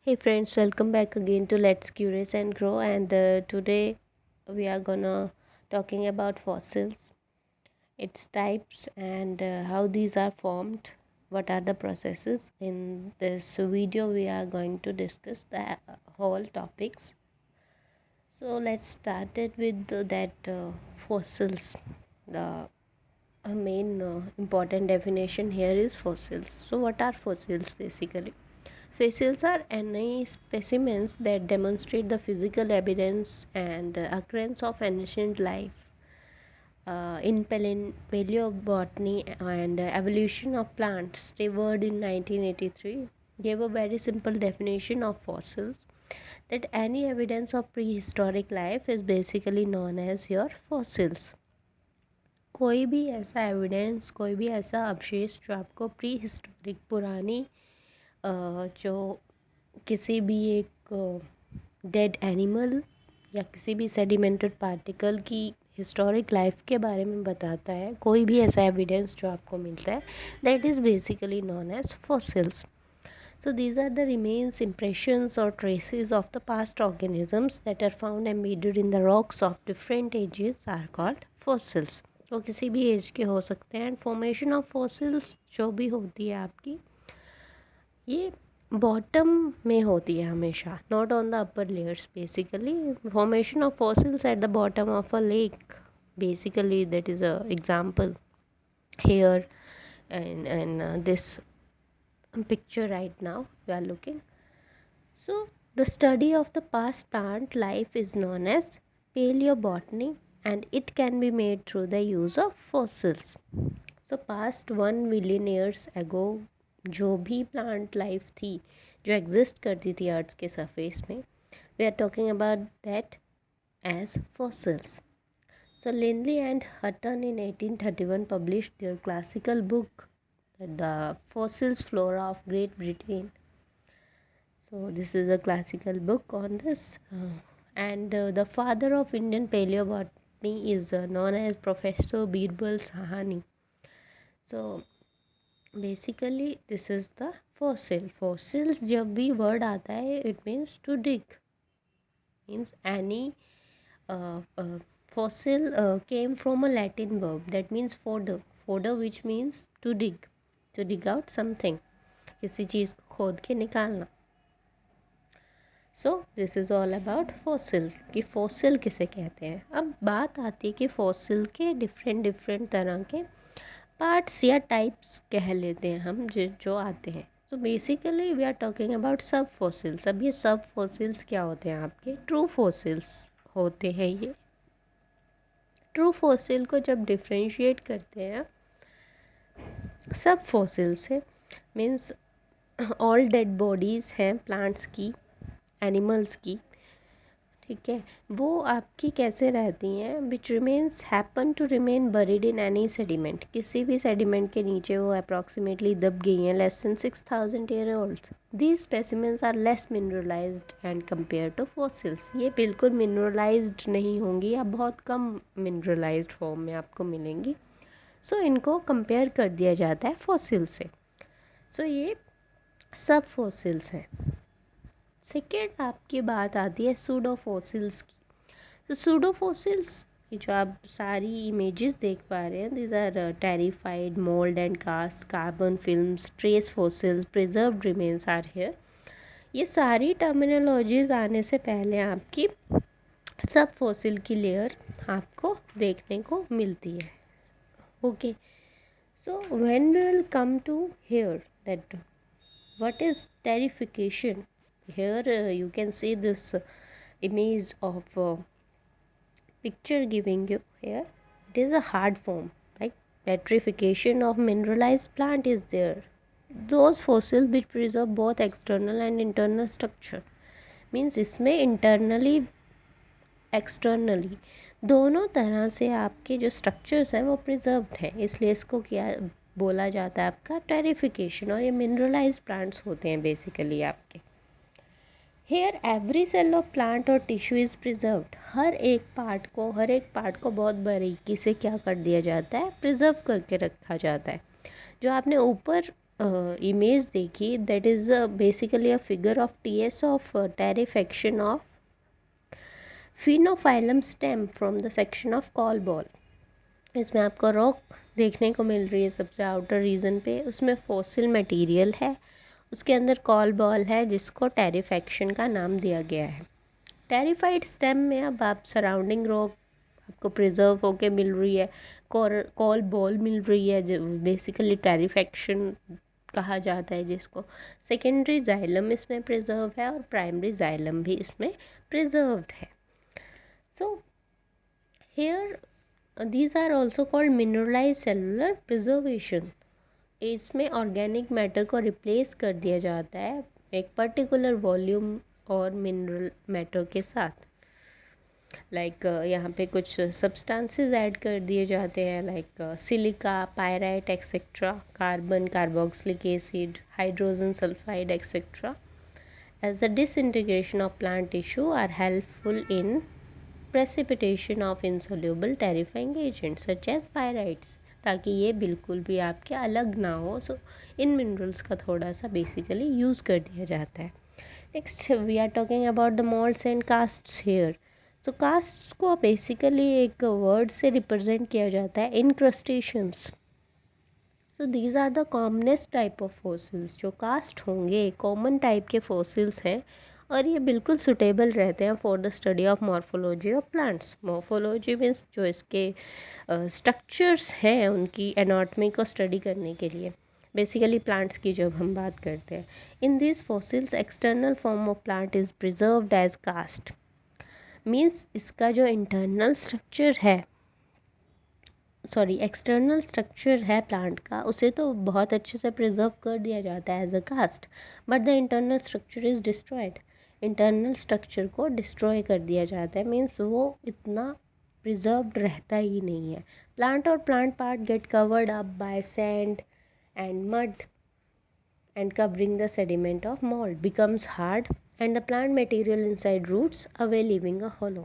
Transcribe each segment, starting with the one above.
Hey friends, welcome back again to Let's Curious and Grow. And today we are gonna talking about fossils, its types, and how these are formed. What are the processes? In this video, we are going to discuss the whole topics. So let's start it with that fossils. The main important definition here is fossils. So what are fossils basically? Fossils are any specimens that demonstrate the physical evidence and occurrence of ancient life. In paleobotany and evolution of plants, Stewart in 1983 gave a very simple definition of fossils, that any evidence of prehistoric life is basically known as your fossils. कोई भी ऐसा evidence, कोई भी ऐसा अवशेष जो आपको pre historic पुरानी जो किसी भी एक डेड एनिमल या किसी भी सेडिमेंटेड पार्टिकल की हिस्टोरिक लाइफ के बारे में बताता है, कोई भी ऐसा एविडेंस जो आपको मिलता है, that is basically known as fossils. So these are the remains, impressions or traces of the past organisms that are found embedded in the rocks of different ages are called fossils. वो किसी भी as के हो सकते हैं. And formation of fossils जो भी होती है आपकी, ये बॉटम में होती है हमेशा, not on the upper layers. Basically formation of fossils at the bottom of a lake, basically that is a example here and this picture right now we are looking. So the study of the past plant life is known as paleobotany and it can be made through the use of fossils. So past 1 million years ago जो भी plant life थी, जो exist करती थी अर्थ के surface में, we are talking about that as fossils. So Lindley and Hutton in 1831 published their classical book, The Fossils Flora of Great Britain. So this is a classical book on this. And the father of Indian paleobotany is known as Professor Birbal Sahani. So basically this is the fossil. Fossils जब भी word आता है, it means to dig. Means any fossil came from a Latin verb that means fodder. Fodder which means to dig out something, किसी चीज़ को खोद के निकालना. So this is all about fossil, कि फॉसिल किसे कहते हैं. अब बात आती है कि फॉसिल के डिफरेंट तरह के पार्ट्स या टाइप्स कह लेते हैं हम जो आते हैं. So basically we are talking about सब फॉसिल्स. अब ये सब फॉसिल्स क्या होते हैं आपके? ट्रू फॉसिल्स होते हैं. ये ट्रू फॉसिल को जब डिफ्रेंशिएट करते हैं सब फॉसिल से, मीन्स ऑल डेड बॉडीज़ हैं प्लांट्स की, एनिमल्स की, ठीक है, वो आपकी कैसे रहती हैं? Which remains happen to remain buried in any sediment. किसी भी सेडिमेंट के नीचे वो अप्रॉक्सीमेटली दब गई हैं, less than 6000 year old. These specimens are less mineralized and compare to fossils. ये बिल्कुल मिनरलाइज्ड नहीं होंगी या बहुत कम मिनरलाइज्ड फॉर्म में आपको मिलेंगी. सो इनको कंपेयर कर दिया जाता है फॉसिल से. सो ये सब फॉसिल्स हैं. सेकेंड आपकी बात आती है सूडो फॉसिल्स की. तो सूडो फॉसिल्स, ये जो आप सारी इमेजेस देख पा रहे हैं, these are petrified, mold and cast, carbon films, trace fossils, preserved remains are here. ये सारी टर्मिनोलॉजीज आने से पहले आपकी सब फॉसिल की लेयर आपको देखने को मिलती है. Okay, so when we will come to here that what is terrification. Here you can see this image of picture giving you here. It is a hard form, like petrification of mineralized plant is there. Those fossils which preserve both external and internal structure, means इसमें internally externally दोनों तरह से आपके जो structures हैं वो preserved हैं, इसलिए इसको क्या बोला जाता है? आपका टेरिफिकेशन. और ये मिनरलाइज प्लांट्स होते हैं बेसिकली आपके. Here every cell of plant और टिश्यू इज़ प्रिजर्व्ड. हर एक पार्ट को बहुत बारीकी से क्या कर दिया जाता है? प्रिजर्व करके रखा जाता है. जो आपने ऊपर इमेज देखी, that is basically a figure of TS of petrifaction of phenophyllum stem from the section of coal ball. इसमें आपको रॉक देखने को मिल रही है सबसे आउटर रीजन पे, उसमें फॉसिल मटेरियल है, उसके अंदर कॉल बॉल है जिसको टेरिफेक्शन का नाम दिया गया है। टेरिफाइड स्टेम में अब आप सराउंडिंग रॉक आपको प्रिजर्व होके मिल रही है, कॉल बॉल मिल रही है जो बेसिकली टेरिफेक्शन कहा जाता है जिसको। सेकेंडरी जाइलम इसमें प्रिजर्व है और प्राइमरी जाइलम भी इसमें प्रिजर्व्ड है। So here these are also called mineralized cellular preservation। इसमें ऑर्गेनिक मैटर को रिप्लेस कर दिया जाता है एक पर्टिकुलर वॉल्यूम और मिनरल मैटर के साथ। लाइक यहाँ पे कुछ सब्सटेंसेस ऐड कर दिए जाते हैं, like silica, pyrite etcetera, carbon, carboxylic acid, hydrogen sulphide etcetera as the disintegration of plant tissue are helpful in precipitation of insoluble terrifying agents such as pyrites, ताकि ये बिल्कुल भी आपके अलग ना हो। सो इन मिनरल्स का थोड़ा सा बेसिकली यूज़ कर दिया जाता है। Next we are talking about the moulds and casts here. So casts को बेसिकली एक वर्ड से रिप्रेजेंट किया जाता है, incrustations. So these are the commonest type of fossils. जो कास्ट होंगे कॉमन टाइप के फॉसिल्स हैं और ये बिल्कुल सुटेबल रहते हैं for the study of morphology of plants. Morphology means जो इसके स्ट्रक्चर्स हैं उनकी एनाटॉमी को स्टडी करने के लिए, बेसिकली प्लांट्स की जब हम बात करते हैं। In this fossils external form of plant is preserved as cast. Means इसका जो इंटरनल स्ट्रक्चर है, सॉरी एक्सटर्नल स्ट्रक्चर है प्लांट का, उसे तो बहुत अच्छे से प्रिजर्व कर दिया जाता है as a cast, but the internal structure is destroyed. Internal structure को डिस्ट्रॉय कर दिया जाता है, मीन्स वो इतना प्रिजर्व्ड रहता ही नहीं है। प्लांट और plant part get covered up by sand and mud and covering the sediment of mold becomes hard and the plant material inside roots away leaving a hollow.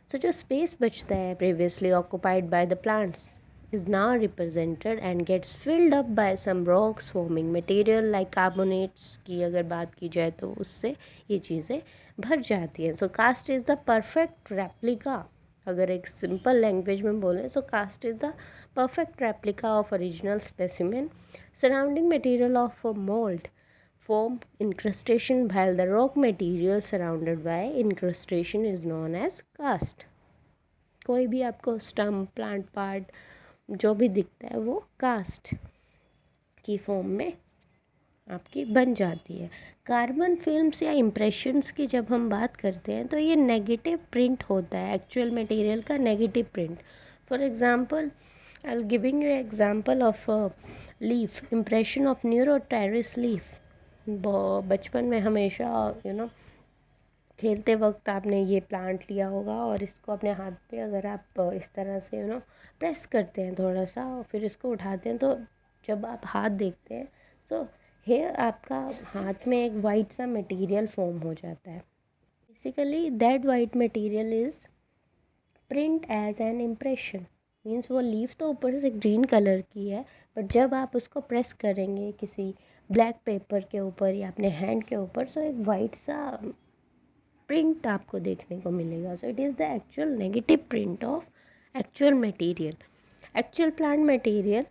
So जो space बचता है previously occupied by the plants is now represented and gets filled up by some rocks forming material like carbonates की अगर बात की जाए तो उससे ये चीज़ें भर जाती हैं। So cast is the perfect replica, अगर एक सिंपल लैंग्वेज में बोलें so cast is the perfect replica of original specimen. Surrounding material of a mould form incrustation while the rock material surrounded by incrustation is known as cast। कोई भी आपको stump, plant part जो भी दिखता है वो कास्ट की form में आपकी बन जाती है। कार्बन फिल्म्स या इम्प्रेशंस की जब हम बात करते हैं तो ये नेगेटिव प्रिंट होता है, एक्चुअल मटेरियल का negative print. For example I will giving you example of leaf, impression of Neuropteris leaf. बचपन में हमेशा खेलते वक्त आपने ये प्लांट लिया होगा और इसको अपने हाथ पे अगर आप इस तरह से प्रेस करते हैं थोड़ा सा और फिर इसको उठाते हैं तो जब आप हाथ देखते हैं सो हेयर आपका हाथ में एक वाइट सा मटेरियल फॉर्म हो जाता है। Basically that white material is print as an impression. Means वो लीफ तो ऊपर से ग्रीन कलर की है बट जब आप उसको प्रेस करेंगे किसी ब्लैक पेपर के ऊपर या अपने हैंड के ऊपर सो एक वाइट सा प्रिंट आपको देखने को मिलेगा। So it is the actual negative print of actual material. Actual plant material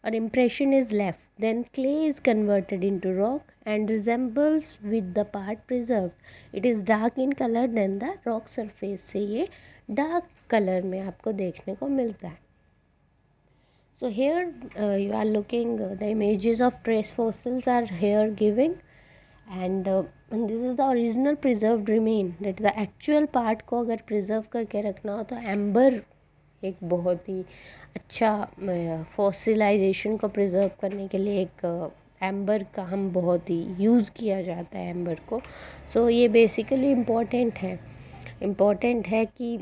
or impression is left, then clay is converted into rock and resembles with the part preserved. It is dark in color than the rock surface। से ये dark color में आपको देखने को मिलता है। So here you are looking the images of trace fossils are here giving and this is the original preserved remain, that the actual part को अगर preserve करके रखना हो तो amber एक बहुत ही अच्छा फॉसिलाइजेशन को प्रिजर्व करने के लिए एक एम्बर का हम बहुत ही यूज़ किया जाता है एम्बर को। सो ये बेसिकली इम्पॉर्टेंट है कि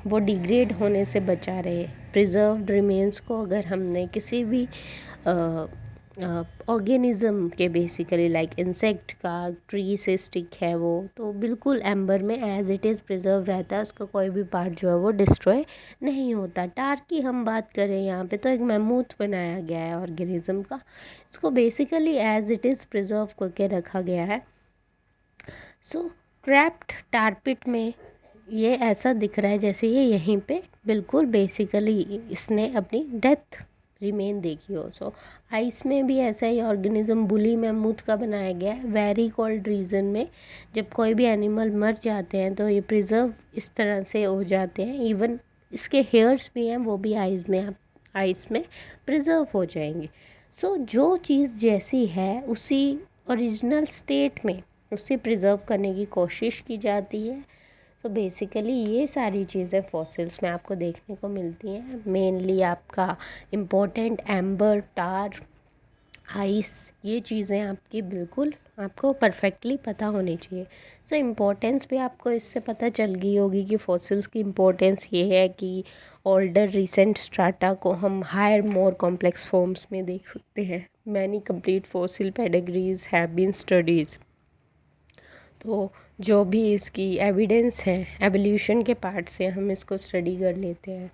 वो डिग्रेड होने से बचा रहे। प्रिजर्व्ड रिमेन्स को अगर हमने किसी भी ऑर्गेनिज्म के बेसिकली लाइक इंसेक्ट का ट्री से स्टिक है वो, तो बिल्कुल एम्बर में एज इट इज़ प्रिजर्व रहता है, उसका कोई भी पार्ट जो है वो डिस्ट्रॉय नहीं होता। टार की हम बात करें यहाँ पे तो एक मैमूथ बनाया गया है ऑर्गेनिज्म का, इसको basically as it is preserve करके रखा गया है। सो ट्रैप्ड टारपिट में ये ऐसा दिख रहा है जैसे ये यहीं पे बिल्कुल बेसिकली इसने अपनी डेथ रिमेन देखी हो। सो आइस में भी ऐसा ही ऑर्गेनिज्म बुली मैमूथ का बनाया गया है। वेरी कोल्ड रीजन में जब कोई भी एनिमल मर जाते हैं तो ये प्रिजर्व इस तरह से हो जाते हैं, इवन इसके हेयर्स भी हैं वो भी आइस में प्रिजर्व हो जाएंगे। सो जो चीज़ जैसी है उसी ओरिजिनल स्टेट में उसे प्रिजर्व करने की कोशिश की जाती है। तो बेसिकली ये सारी चीज़ें फॉसिल्स में आपको देखने को मिलती हैं। मेनली आपका इम्पोर्टेंट एम्बर, टार, आइस, ये चीज़ें आपकी बिल्कुल आपको परफेक्टली पता होनी चाहिए। सो इम्पोर्टेंस भी आपको इससे पता चल गई होगी कि फॉसिल्स की इम्पोर्टेंस ये है कि ओल्डर रिसेंट स्ट्राटा को हम हायर मोर कॉम्प्लेक्स फॉर्म्स में देख सकते हैं। Many complete fossil pedigrees have been studies. तो जो भी इसकी एविडेंस है एवोल्यूशन के पार्ट से हम इसको स्टडी कर लेते हैं।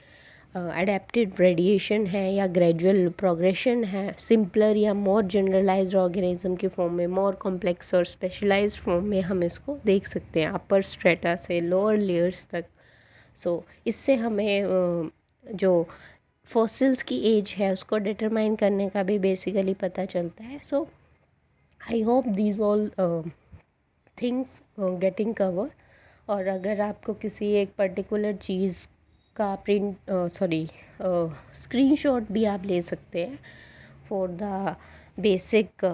अडेप्टेड रेडिएशन है या ग्रेजुअल प्रोग्रेशन है, सिंपलर या मोर जनरलाइज्ड ऑर्गेनिज्म की फॉर्म में, मोर कॉम्प्लेक्स और स्पेशलाइज्ड फॉर्म में हम इसको देख सकते हैं अपर स्ट्रेटा से लोअर लेयर्स तक। सो इससे हमें जो फॉसिल्स की एज है उसको डिटरमाइन करने का भी बेसिकली पता चलता है। So I hope these all things getting cover. और अगर आपको किसी एक पर्टिकुलर चीज़ का स्क्रीनशॉट भी आप ले सकते हैं for the basic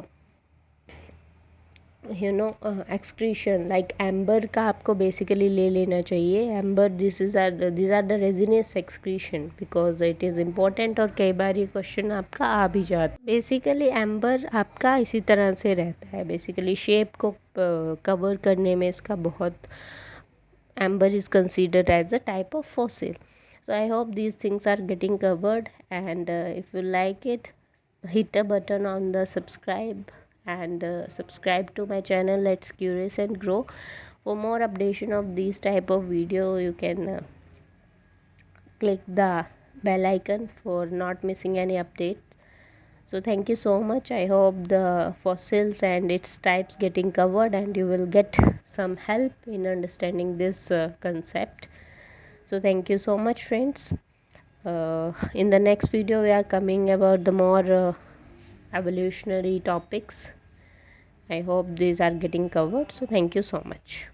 excretion like amber का आपको बेसिकली ले लेना चाहिए। Amber this are the resinous excretion because it is important. और कई बार ये क्वेश्चन आपका आ भी जाता है। बेसिकली एम्बर आपका इसी तरह से रहता है, बेसिकली शेप को कवर करने में इसका बहुत, amber is considered as a type of fossil. So I hope these things are getting covered, and if you like it, hit a button on the subscribe, and subscribe to my channel Let's Curious and Grow. For more updation of these type of video, you can click the bell icon for not missing any update. So thank you so much. I hope the fossils and its types getting covered and you will get some help in understanding this concept. So thank you so much, friends. In the next video we are coming about the more evolutionary topics. I hope these are getting covered. So thank you so much.